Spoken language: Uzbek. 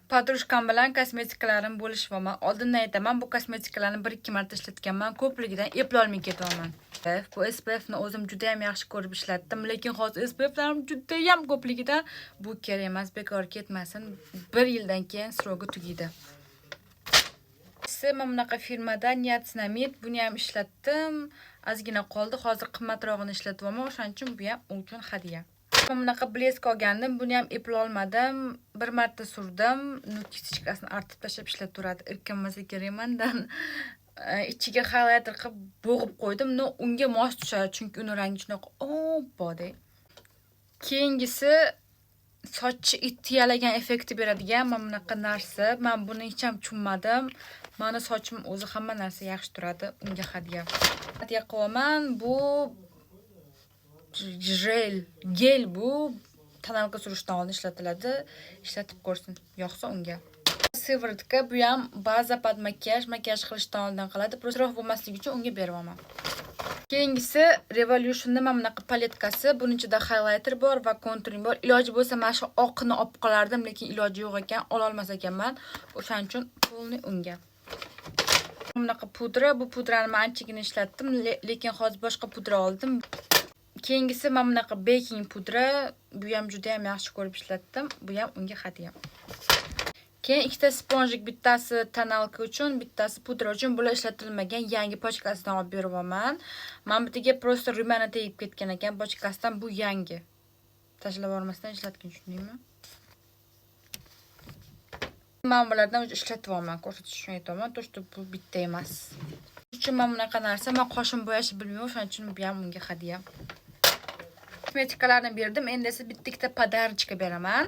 Podrashkam bilan kosmetikalarni bo'lishyapman. Oldindan aytaman, bu kosmetikalarni 1-2 marta ishlatganman. Ko'pligidan eplolmay ketyapman. Bu SPF ni o'zim juda ham yaxshi ko'rib ishlatdim, lekin hozir SPFlarim juda ham ko'pligidan bu kerak emas, bekor ketmasin. 1 yildan keyin srogi tugaydi. Mana bunaqa firmadan Niacinamide, buni ham ishlatdim. Ozgina qoldi. Hozir qimmatrog'ini ishlatyapman, o'shaning uchun bu ham u uchun hadya. Mana bunaqa blesk olgandim, buni ham eplolmadim. 1 marta surdim, kichikasini artib tashlab ishlatib irkanmasa kerakmandan. Ichiga highlighter qilib bo'g'ib qo'ydim. Unga mos tushadi, chunki uni rangi shunaqa oppoqdek. Keyingisi sochni ittiyalagan effekti beradigan mana bunaqa narsa. Men buni hech ham tushunmadim. Meni sochim o'zi hamma narsa yaxshi turadi, unga hadya. Hadya qilaman. Bu gel bu tonalka surishdan oldin ishlatiladi. Ishlatib ko'rsin, yoqsa unga. Sivorotka, bu ham baza pod makiyaj qilishdan oldin qiladi. Prosroq bo'lmasligi uchun unga beraman. Keyingisi Revolution'ning mana bunaqa paletkasi. Buning ichida highlighter bor va contouring bor. Iloji bo'lsa mana shu oqini olib qolardim, lekin iloji yo'q ekan, ola olmas ekanman. O'shaning uchun pulni unga. Bunaqa pudra, bu pudrani men anchagina ishlatdim, lekin hozir boshqa pudra oldim. Keyingisi mana bunaqa baking pudra, bu ham juda ham yaxshi ko'rib ishlatdim. Bu ham unga hadya. Keyin ikkita sponjik, bittasi tonalka uchun, bittasi pudra uchun. Bular ishlatilmagan yangi pochkasidan olib beraman. Men bitiga prosta rumana tegib ketgan ekan pochkasidan, bu yangi. Tashlab yubormasdan ishlatgan, tushundingmi? Men bulardan ishlatyapman, ko'rsatish uchun aytaman, to'shti bu bitta emas. Uchun men bunaqa narsa, men qoshim bo'yashni bilmayman, o'shaning uchun bu ham unga hadya. Kosmetikalarni berdim, endi esa bitta-ikkita podarchka beraman.